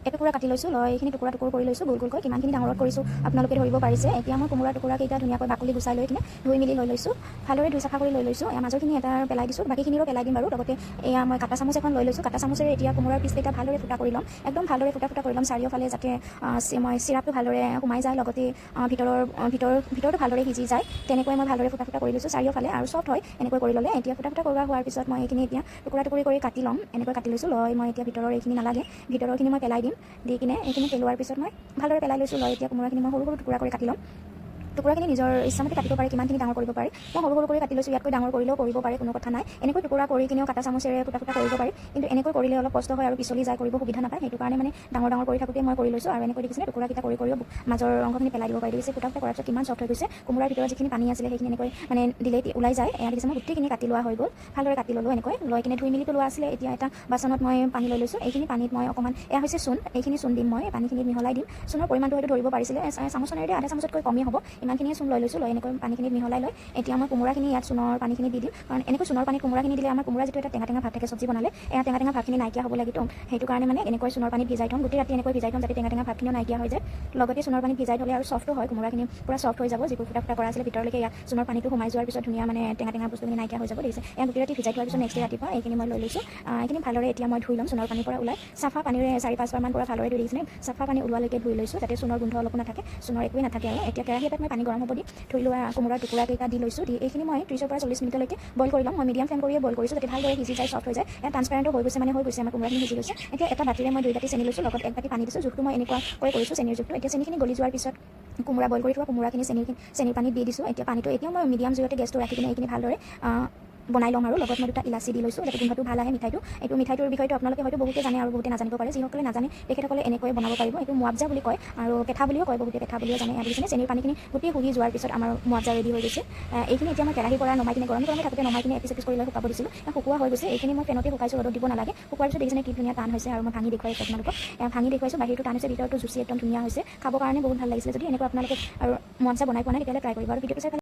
এটুকুৰা কাটি লৈছোঁ, লৈ এইখিনি টুকুৰা টুকুৰ কৰি লৈছোঁ গোল গোলকৈ। কিমানখিনি ডাঙৰত কৰিছোঁ আপোনালোকে ধৰিব পাৰিছে। এতিয়া মই কোমোৰা টুকুৰাকেইটা ধুনীয়াকৈ বাকলি গুচাই লৈ কিনে ধুই মেলি লৈ লৈছোঁ, ভালদৰে ধুই চাফা কৰি লৈ লৈছোঁ। মাজৰখিনি এটা পেলাই দিছোঁ, বাকীখিনিও পেলাই দিম বাৰু। লগতে এয়া মই কাটা চামুচ এখন লৈ লৈছোঁ, কাটা চামুচেৰে এতিয়া কোমোৰাৰ পিচকেইটা ভালদৰে ফুটা কৰি ল'ম, একদম ভালদৰে ফুটা কৰি ল'ম চাৰিওফালে, যাতে মই চিৰাপটো ভালদৰে সোমাই যায়, লগতে ভিতৰটো ভালদৰে সিজি যায়। তেনেকৈ মই ভালদৰে ফুটা কৰি লৈছোঁ চাৰিওফালে, আৰু চফ্ট হয় এনেকৈ কৰি ল'লে। এতিয়া ফুটা কৰোৱা হোৱাৰ পিছত মই এইখিনি এতিয়া টুকুৰা টুকুৰি কৰি কাটি ল'ম, এনেকৈ কাটি লৈছোঁ। লৈ মই এতিয়া ভিতৰৰ এইখিনি নালাগে, ভিতৰৰখিনি মই পেলাই দিম, দি কিনে এইখিনি পেলোৱাৰ পিছত মই ভালদৰে পেলাই লৈছোঁ। লৈ এতিয়া কোমোৰাখিনি মই সৰু সৰু টুকুৰা কৰি কাটি ল'ম। টুকুৰাখিনি নিজৰ ইচ্ছামতে কাটিব পাৰে, কিমানখিনি ডাঙৰ কৰিব পাৰে। মই সৰু সৰু কৰি কাটি লৈছোঁ, ইয়াতকৈ ডাঙৰ কৰিলেও কৰিব পাৰে, কোনো কথা নাই। এনেকৈ টুকুৰা কৰি কিনেও কাটা চামুচেৰে ফুটা কৰিব পাৰি, কিন্তু এনেকৈ কৰিলে অলপ কষ্ট হয় আৰু পিছলি যায়, কৰিব সুবিধা নাপায়। সেইটো কাৰণে মানে ডাঙৰ কৰি থাকোঁতে মই কৰি লৈছোঁ। আৰু এনেকৈ দেখিছে টুকুৰাকেইটা কৰিও মাজৰ অংশখিনি পেলাই দিব পাৰি। দেখিছে ফুটা কৰাৰ পিছত কিমান চফ্ট হৈ গৈছে। কোমোৰাৰ ভিতৰত যিখিনি পানী আছিলে সেইখিনি এনেকৈ মানে দিলেই ওলাই যায়। এয়া দেখিছে মই গোটেইখিনি কাটি লোৱা হৈ গ'ল, ভালদৰে কাটি ল'লোঁ এনেকৈ। লৈ কিনে ধুই মেলি পেলোৱা আছিলে। এতিয়া এটা বাচনত মই পানী লৈ লৈছোঁ, এইখিনি পানীত মই অকণমান, এয়া হৈছে চূণ, এইখিনি চূণ দিম মই, পানীখিনিত মিহলাই দিম। চূণৰ পৰিমাণটো হয়তো ধৰিব পাৰিছিলে, চামুচেৰে আধা চামুচতকৈ কমেই হ'ব, ইমানখিনিয়ে চূণ লৈ লৈছোঁ। লৈ এনেকৈ পানীখিনিত মিহলাই লৈ এতিয়া মই কোমোৰাখিনি ইয়াত চূণৰ পানীখিনি দি দিম, কাৰণ এনেকৈ চূণৰ পানীত কোমোৰাখিনি দিলে আমাৰ কোমোৰা যিটো এটা টেঙা ভাৱ থাকে চব্জি বনালে, এয়া টেঙা ভাৱখিনি নাইকিয়া হ'ব লাগিব। সেইটো কাৰণে মানে এনেকৈ চূণৰ পানীত ভিজাই থ'ম, গোটেই ৰাতি এনেকৈ ভিজাই থ'ম, যাতে টেঙা ভাৱখিনিও নাইকিয়া হৈ যায়। লগতে চূণৰ পানীত ভিজাই থ'লে আৰু চফ্টো হয়, কোমোৰাখিনি পূৰা চফ্ট হৈ যাব। যিবোৰ ফুটা কৰা আছিলে ভিতৰলৈকে ইয়াত চূণৰ পানীটো সোমাই যোৱাৰ পিছত ধুনীয়া মানে টেঙা বস্তুখিনি নাইকিয়া হৈ যাব। দেখিছে এয়া গোটেই ৰাতি ভিজাই থোৱাৰ পিছত নেক্সট ডে ৰাতিপুৱা এইখিনি মই লৈ লৈছোঁ। এইখিনি ভালদৰে এতিয়া মই ধুই ল'ম, চূণৰ পানীৰ পৰা ওলাই চাফা পানীৰে 4-5 বাৰমান পৰা ভালদৰে ধুই দিছে, চাফা পানী ওলোৱালৈকে ধুই লৈছোঁ, যাতে চূণৰ গোন্ধ অলপো নাথাকে, চূণৰ একোৱেই নাথাকে। আৰু এতিয়া কেৰাহী এটাত মই পানী গৰম হ'ব দি ধুই লোৱা কোমোৰাৰ টুকুৰাকেইটা দি লৈছোঁ। দি এইখিনি মই 30 পৰা 40 মিনিটলৈকে বইল কৰি ল'ম। মই মিডিয়াম ফ্লেম কৰিয়ে বইল কৰিছোঁ, যাতে ভালদৰে সিজি যায়, চফ্ট হৈ যায়। এয়া ট্ৰান্সপাৰেণ্টো হৈ গৈছে, আমাৰ কোমোৰাখিনি সিজি গৈছে। এতিয়া এটা বাতিৰে মই 2 বাতি চেনি লৈছোঁ, লগত 1 বাতি পানী দিছোঁ। জোখটো মই এনেকুৱাকৈ কৰিছোঁ, চেনিৰ জোখটো। এতিয়া চেনিখিনি গলি যোৱাৰ পিছত কোমোৰা বইল কৰি থোৱা কোমোৰাখিনি চেনিৰ পানীত দি দিছোঁ। এতিয়া পানীটো এতিয়া মই মিডিয়াম জুইতে গেছটো ৰাখি কিনে এইখিনি ভালদৰে বনাই ল'ম। আৰু লগত মই 2টা ইলাচি দি লৈছোঁ, যাতে গোন্ধটো ভাল আহে মিঠাইটো। এইটো মিঠাইটোৰ বিষয়টো আপোনালোকে হয়তো বহুতে জানে আৰু বহুতে নাজানিব পাৰে। যিসকলে নাজানে তেখেতসকলে এনেকৈ বনাব পাৰিব। এইটো মুৱাব্জা বুলি কয়, আৰু পেঠা বুলিও কয়, বহুতে পেঠা বুলিও জানে। দেখিছেনে চেনিৰ পানীখিনি গোটেই শুহি যোৱাৰ পিছত আমাৰ মুৱাব্জা ৰেডি হৈ গৈছে। এইখিনি এতিয়া মই কেৰাহীৰ পৰা নমাই কিনে গৰম থাকোঁতে নমাই কিনে এপিচ কৰি লৈ শুকাব দিছিলোঁ। শুকোৱা হৈ গৈছে, এইখিনি মই ফেনতে শুকাইছোঁ, ৰ'দত দিব নালাগে। শুকোৱাৰ পিছত দেখিছেনে কি ধুনীয়া টান হৈছে, আৰু মই ভাঙি দেখুৱাইছোঁ আপোনালোকক। ভাঙি দেখুৱাইছোঁ, বাহিৰটো টান হৈছে, ভিতৰটো জুচি একদম ধুনীয়া হৈছে, খাবৰ কাৰণে বহুত ভাল লাগিছিলে। যদি এনেকৈ আপোনালোকে আৰু মুৱাব্জা বনাই পোৱা নাই তেতিয়াহ'লে ট্ৰাই কৰিব। আৰু ভিডিঅ'টো চাই